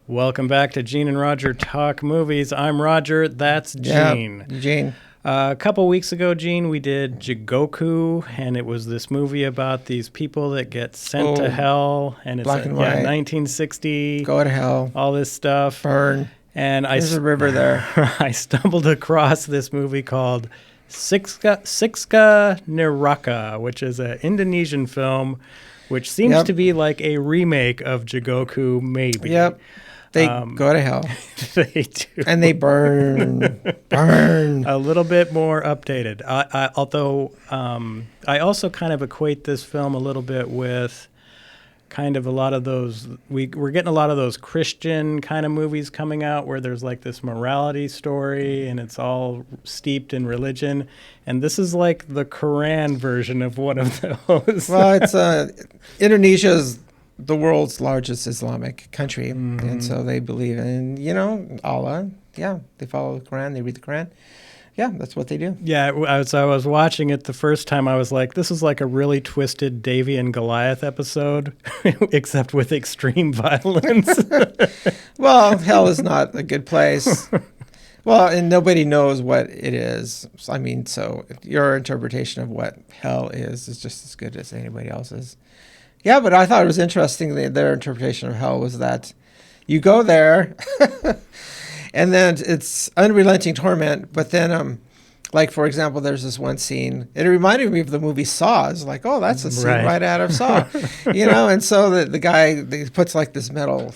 Welcome back to Gene and Roger Talk Movies. I'm Roger. That's Gene. Yeah, Gene. A couple weeks ago, Gene, we did Jigoku, and it was this movie about these people that get sent to hell, and it's black and white. 1960. Go to hell. All this stuff. Burn. And There's a river there. I stumbled across this movie called Siksa Neraka, which is an Indonesian film, which seems to be like a remake of Jigoku, maybe. Yep. They go to hell. They do. And they burn. Burn. A little bit more updated. Although I also kind of equate this film a little bit with kind of a lot of those, we're getting a lot of those Christian kind of movies coming out where there's like this morality story and it's all steeped in religion. And this is like the Quran version of one of those. Well, it's Indonesia's the world's largest Islamic country. Mm-hmm. And so they believe in, Allah. Yeah, they follow the Quran. They read the Quran. Yeah, that's what they do. Yeah, I was watching it the first time. I was like, this is like a really twisted Davy and Goliath episode, except with extreme violence. Well, hell is not a good place. Well, and nobody knows what it is. I mean, so your interpretation of what hell is just as good as anybody else's. Yeah, but I thought it was interesting that their interpretation of hell was that you go there and then it's unrelenting torment. But then, like, for example, there's this one scene. It reminded me of the movie Saw. It's like, oh, that's a scene right out of Saw. And so the guy puts like this metal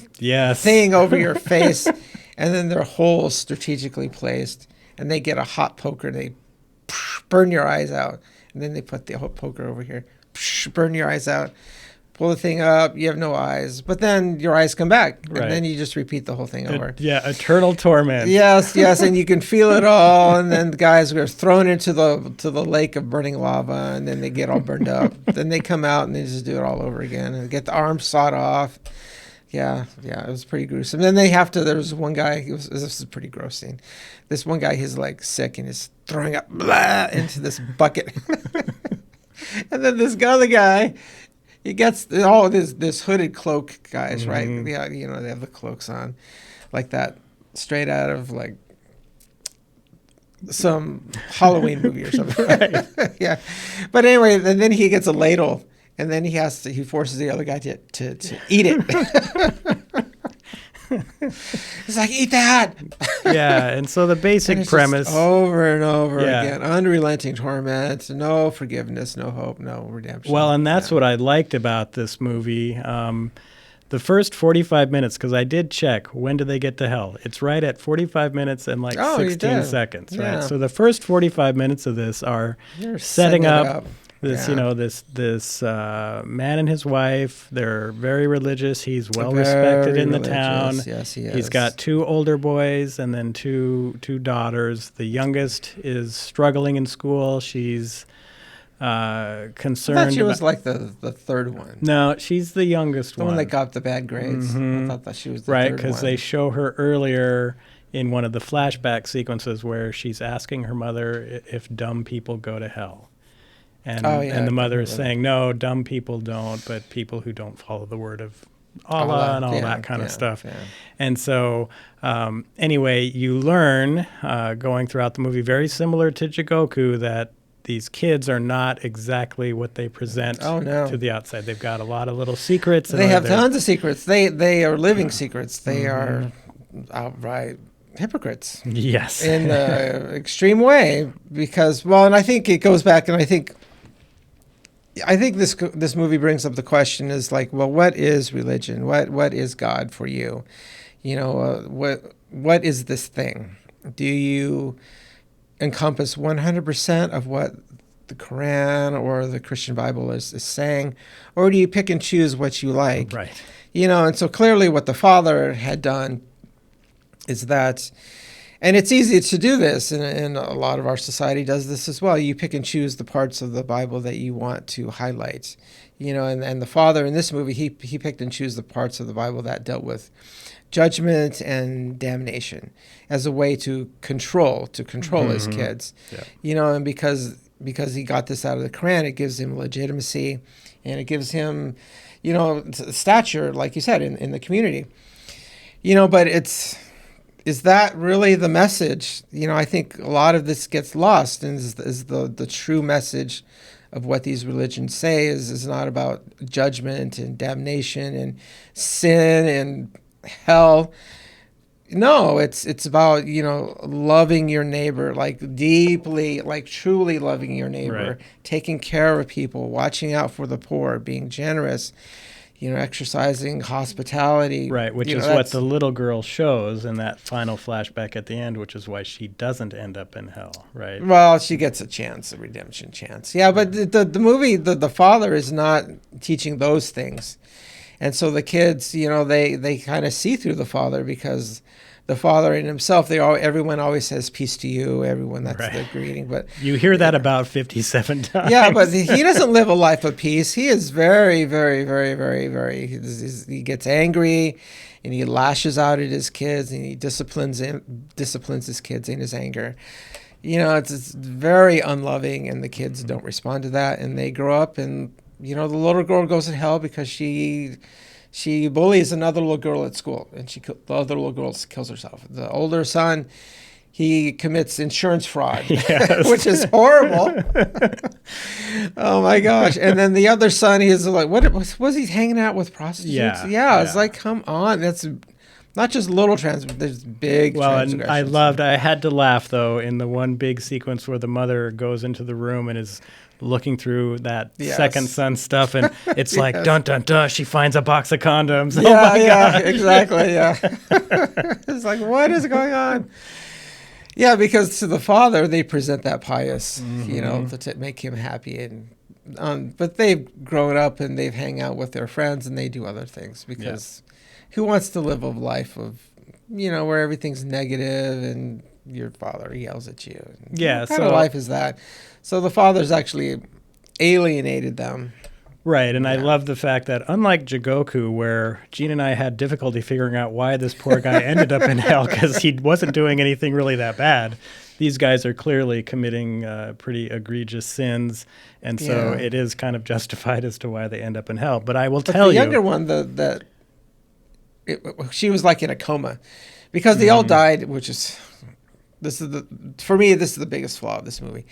thing over your face and then they're holes strategically placed and they get a hot poker and they burn your eyes out. And then they put the hot poker over here, burn your eyes out. Pull the thing up, you have no eyes, but then your eyes come back, and then you just repeat the whole thing over. Yeah, eternal torment. Yes, and you can feel it all, and then the guys are thrown into the lake of burning lava, and then they get all burned up. Then they come out, and they just do it all over again, and get the arms sawed off. Yeah, it was pretty gruesome. Then they have to, there's one guy, this is a pretty gross scene. This one guy, he's like sick, and he's throwing up into this bucket. And then this other guy, he gets all this hooded cloak guys, right? Yeah, they have the cloaks on, like that, straight out of like some Halloween movie or something. Right? Yeah, but anyway, and then he gets a ladle, and then he forces the other guy to eat it. He's like, eat that. Yeah, and so the basic premise over and over again, unrelenting torment, no forgiveness, no hope, no redemption. Well, and that's what I liked about this movie. The first 45 minutes, because I did check, when do they get to hell? It's right at 45 minutes and 16 seconds, right? So the first 45 minutes of this are setting up this, this man and his wife. They're very religious. He's well respected in the town. Yes, he is. He's got two older boys and then two daughters. The youngest is struggling in school. She's concerned. I thought she was like the third one. No, she's the youngest one. The one that got the bad grades. I thought that she was the third one. Right, because they show her earlier in one of the flashback sequences where she's asking her mother if dumb people go to hell. And the mother is saying, no, dumb people don't, but people who don't follow the word of Allah and all that kind of stuff. Yeah. And so, anyway, you learn going throughout the movie, very similar to Jigoku, that these kids are not exactly what they present to the outside. They've got a lot of little secrets. They have tons of secrets. They are living secrets. They are outright hypocrites. Yes. In an extreme way. Because, and I think it goes back, and I think this movie brings up the question is like, well, what is religion? What is God for you? What is this thing? Do you encompass 100% of what the Quran or the Christian Bible is saying, or do you pick and choose what you like? Right. And so clearly what the father had done is that. And it's easy to do this, and a lot of our society does this as well. You pick and choose the parts of the Bible that you want to highlight, and the father in this movie, he picked and chose the parts of the Bible that dealt with judgment and damnation as a way to control his kids, and because he got this out of the Quran, it gives him legitimacy, and it gives him, stature, like you said, in the community. But is that really the message? I think a lot of this gets lost, and is the true message of what these religions say is not about judgment and damnation and sin and hell. No, it's about, loving your neighbor, like deeply, like truly loving your neighbor, Right. taking care of people, watching out for the poor, being generous, exercising hospitality. Right, which is what the little girl shows in that final flashback at the end, which is why she doesn't end up in hell, right? Well, she gets a redemption chance. Yeah, but the movie, the father is not teaching those things. And so the kids, they kind of see through the father, because the father in himself, everyone always says peace to you, everyone, that's Right. the greeting. But you hear that about 57 times. Yeah, but he doesn't live a life of peace. He is very, very, very, very, very, he gets angry, and he lashes out at his kids, and he disciplines his kids in his anger. It's very unloving, and the kids don't respond to that, and they grow up, and the little girl goes to hell because she bullies another little girl at school, and the other little girl kills herself. The older son, he commits insurance fraud, Yes. which is horrible. Oh my gosh! And then the other son, he's like, what was he hanging out with prostitutes? Yeah. It's like, come on, that's not just little there's big. Well, and I had to laugh though in the one big sequence where the mother goes into the room and is looking through that second son stuff, and it's like dun dun dun, she finds a box of condoms. Yeah, oh my God. Exactly. Yeah. It's like, what is going on? Yeah, because to the father they present that pious, to make him happy, and but they've grown up and they've hang out with their friends and they do other things, because who wants to live a life of where everything's negative and your father yells at you? What kind of life is that? So the father's actually alienated them. Right, and I love the fact that unlike Jigoku, where Gene and I had difficulty figuring out why this poor guy ended up in hell because he wasn't doing anything really that bad, these guys are clearly committing pretty egregious sins, and so it is kind of justified as to why they end up in hell. But I will tell you, the younger one, she was like in a coma, because they all died, which is for me this is the biggest flaw of this movie.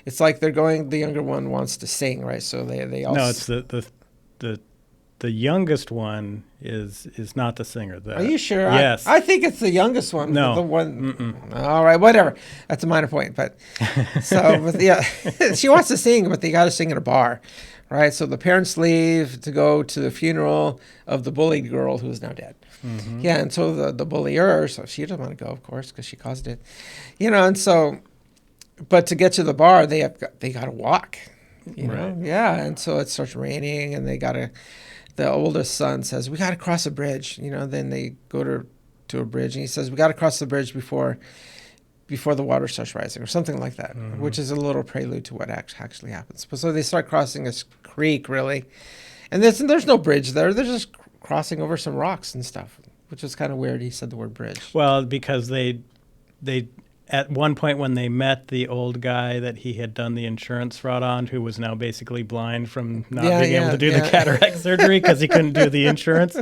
It's like the younger one wants to sing, right? So they all. No, it's the youngest one is not the singer. Are you sure? Yes. I think it's the youngest one. No. The one. All right, whatever. That's a minor point, but she wants to sing, but they got to sing at a bar, right? So the parents leave to go to the funeral of the bullied girl who is now dead. Mm-hmm. Yeah, and so the bullier, so she doesn't want to go, of course, because she caused it, and so. But to get to the bar, they got to walk, Right. Yeah, and so it starts raining, and the oldest son says, we got to cross a bridge, then they go to a bridge, and he says, we got to cross the bridge before the water starts rising, or something like that, which is a little prelude to what actually happens. So they start crossing this creek, really, and there's no bridge there. They're just crossing over some rocks and stuff, which is kind of weird. He said the word bridge. Well, because they at one point when they met the old guy that he had done the insurance fraud on, who was now basically blind from not being able to do the cataract surgery because he couldn't do the insurance,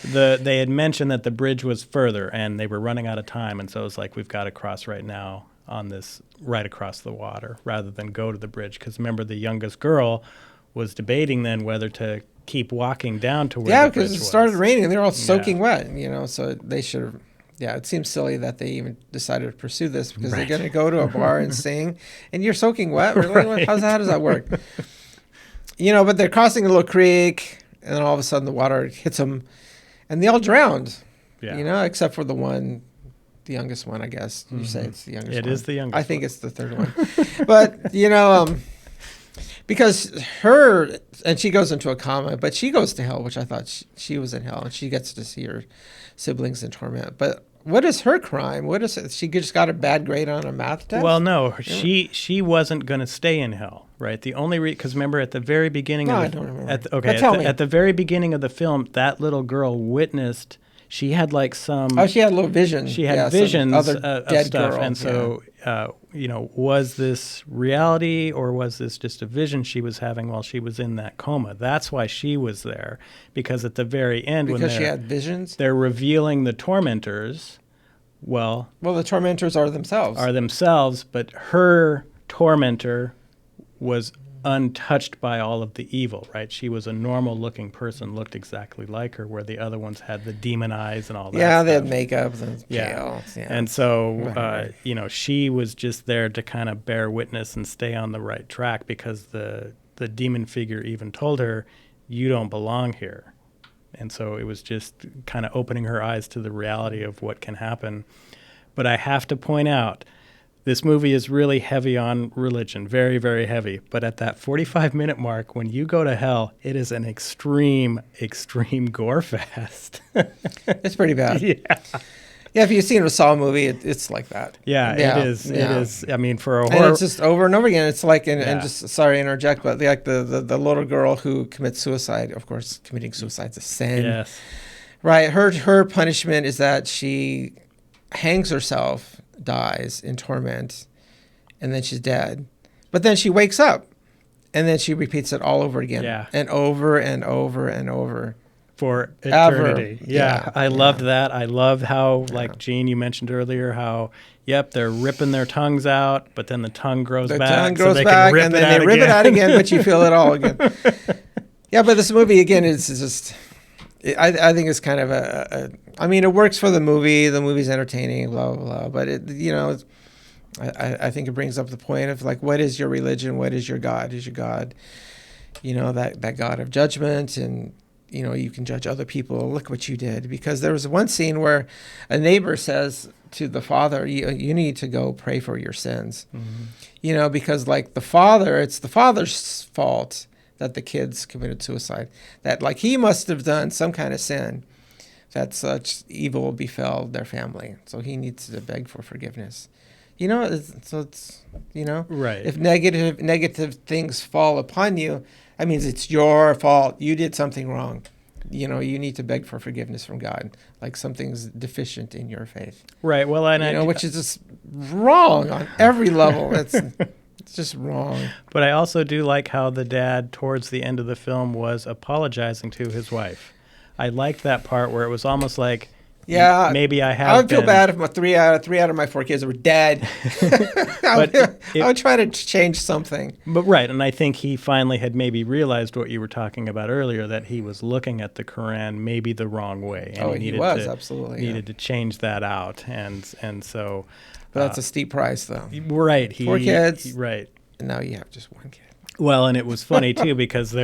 they had mentioned that the bridge was further and they were running out of time. And so it was like, we've got to cross right now on this, right across the water, rather than go to the bridge. Because remember, the youngest girl was debating then whether to keep walking down to where the bridge was. Yeah, because it started raining and they were all soaking wet, so they should have. Yeah, it seems silly that they even decided to pursue this, because they're going to go to a bar and sing, and you're soaking wet? Really? Right. How does that work? But they're crossing a little creek, and then all of a sudden the water hits them, and they all drowned, except for the youngest one, I guess. You say it's the youngest one. It is the youngest I think it's the third one. But, because and she goes into a coma, but she goes to hell, which I thought she was in hell, and she gets to see her siblings in torment. But what is her crime? What is it? She just got a bad grade on a math test? Well, no, she wasn't going to stay in hell, right? The only because remember at the very beginning I don't remember. At the very beginning of the film, that little girl witnessed. She had like some. Oh, she had a little vision. She had visions other of dead stuff, girl. and so was this reality or was this just a vision she was having while she was in that coma? That's why she was there, because at the very end, because she had visions, they're revealing the tormentors. Well, the tormentors are themselves, but her tormentor was untouched by all of the evil, right? She was a normal looking person, looked exactly like her, where the other ones had the demon eyes and all that stuff. They had makeup and pale. Yeah. And so, she was just there to kind of bear witness and stay on the right track, because the demon figure even told her, you don't belong here. And so it was just kind of opening her eyes to the reality of what can happen. But I have to point out, this movie is really heavy on religion, very, very heavy. But at that 45-minute mark, when you go to hell, it is an extreme, extreme gore fest. It's pretty bad. Yeah. Yeah, if you've seen a Saw movie, it's like that. Yeah, it is. Yeah. It is. I mean, for a horror... And it's just over and over again. It's like, and just, sorry to interject, but like the little girl who commits suicide, of course, committing suicide's a sin. Yes. Right. Her punishment is that she hangs herself, dies in torment, and then she's dead. But then she wakes up, and then she repeats it all over again. Yeah. And over and over and over. For eternity. Ever. Yeah. I loved that. I love how, like Gene, you mentioned earlier, how, they're ripping their tongues out, but then the tongue grows back. The tongue grows back, and then they rip it out again, but you feel it all again. Yeah, but this movie, again, is just... I think it's kind of it works for the movie. The movie's entertaining, blah, blah, blah. But, I think it brings up the point of, like, what is your religion? What is your God? Is your God, that God of judgment? And, you can judge other people. Look what you did. Because there was one scene where a neighbor says to the father, you need to go pray for your sins. Mm-hmm. Because, like, it's the father's fault that the kids committed suicide, that like he must have done some kind of sin that such evil befell their family. So he needs to beg for forgiveness. Right. If negative things fall upon you, that means it's your fault. You did something wrong. You need to beg for forgiveness from God, like something's deficient in your faith. Right. Well, which is just wrong on every level. It's just wrong. But I also do like how the dad, towards the end of the film, was apologizing to his wife. I liked that part where it was almost like, maybe I would feel bad if my three out of my 4 kids were dead. I would try to change something. But right, and I think he finally had maybe realized what you were talking about earlier, that he was looking at the Quran maybe the wrong way, and he was absolutely needed to change that out, and so. But that's a steep price, though. Right. 4 kids. Right. And now you have just 1 kid. Well, and it was funny, too, because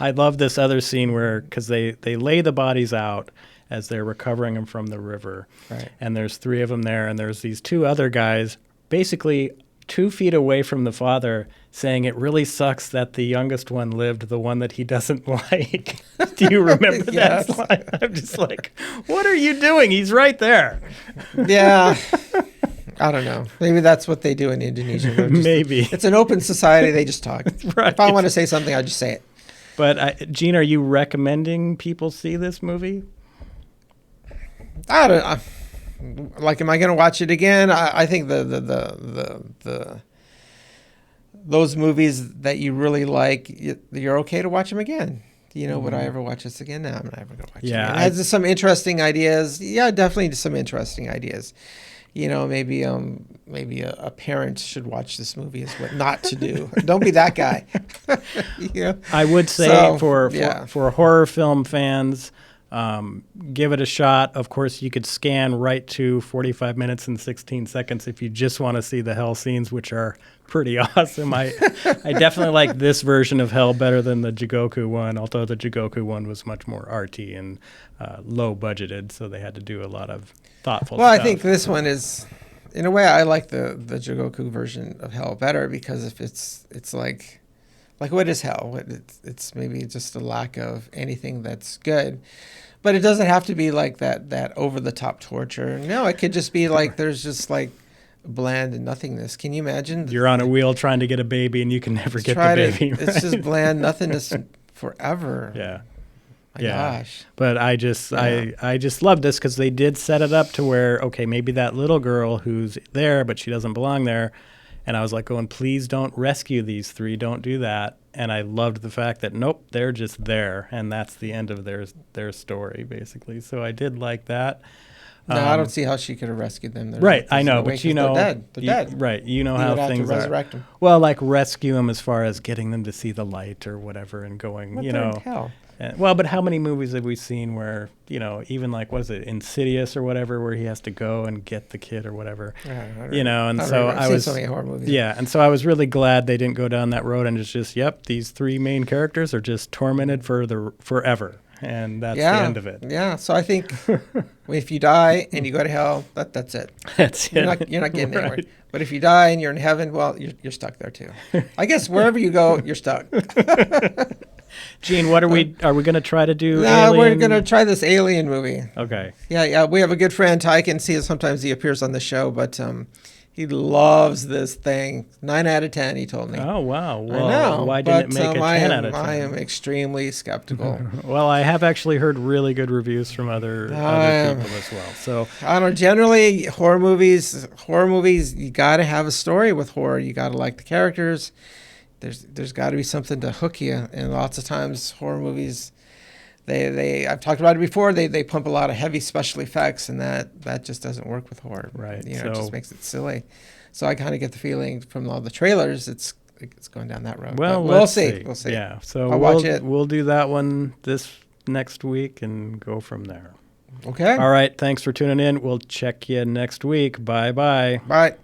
I love this other scene because they lay the bodies out as they're recovering them from the river. Right. And there's 3 of them there, and there's these 2 other guys basically 2 feet away from the father saying it really sucks that the youngest one lived, the one that he doesn't like. Do you remember that line? I'm just like, what are you doing? He's right there. Yeah. I don't know. Maybe that's what they do in Indonesia. Maybe. It's an open society. They just talk. Right. If I want to say something, I just say it. But, Gene, are you recommending people see this movie? I don't know. Like, am I going to watch it again? I think those movies that you really like, you're okay to watch them again. Would I ever watch this again? No, I'm not ever going to watch it again. It has some interesting ideas. Yeah, definitely some interesting ideas. Maybe a parent should watch this as what not to do. Don't be that guy. I would say for horror film fans, give it a shot. Of course, you could scan right to 45 minutes and 16 seconds if you just want to see the hell scenes, which are pretty awesome. I definitely like this version of hell better than the Jigoku one, although the Jigoku one was much more arty and low budgeted, so they had to do a lot of thoughtful stuff. I think this one is, in a way, I like the Jigoku version of hell better, because if it's like what is hell? It's maybe just a lack of anything that's good. But it doesn't have to be like that over the top torture. No, it could just be like there's just like bland nothingness. Can you imagine? You're on a wheel trying to get a baby and you can never get the baby. It's just bland nothingness forever. Yeah. My gosh. But I just love this because they did set it up to where, okay, maybe that little girl who's there but she doesn't belong there, And I was like going, please don't rescue these three. Don't do that. And I loved the fact that, nope, they're just there. And that's the end of their story, basically. So I did like that. No, I don't see how she could have rescued them. Right, I know, but they're dead. They're dead. Right, you know You how would have to things resurrect are. them. Well, like rescue them as far as getting them to see the light or whatever, and going, What you the know. hell? Well, but how many movies have we seen where, you know, even like, what is it, Insidious or whatever, where he has to go and get the kid or whatever, you know, and so I've seen so many horror movies. Yeah, and so I was really glad they didn't go down that road and it's just, yep, these three main characters are just tormented forever, and that's the end of it. Yeah, so I think if you die and you go to hell, that's it. That's it. You're not getting anywhere. But if you die and you're in heaven, well, you're stuck there too. I guess wherever you go, you're stuck. Gene, what are we going to try to do? No, we're going to try this Alien movie. Okay. Yeah. We have a good friend, Ty, can see it. Sometimes he appears on the show, but he loves this thing. 9 out of 10, he told me. Oh, wow. Well, I know. Why didn't it make a 10 out of 10? I am extremely skeptical. Well, I have actually heard really good reviews from other people as well. So I don't know. Generally, horror movies, you got to have a story with horror. You got to like the characters. There's got to be something to hook you. And lots of times, horror movies, I've talked about it before. They pump a lot of heavy special effects, and that just doesn't work with horror. Right. You know, it just makes it silly. So I kind of get the feeling from all the trailers, it's going down that road. Well, we'll see. We'll see. Yeah. So I'll watch it. We'll do that one this next week and go from there. Okay. All right. Thanks for tuning in. We'll check you next week. Bye-bye. Bye.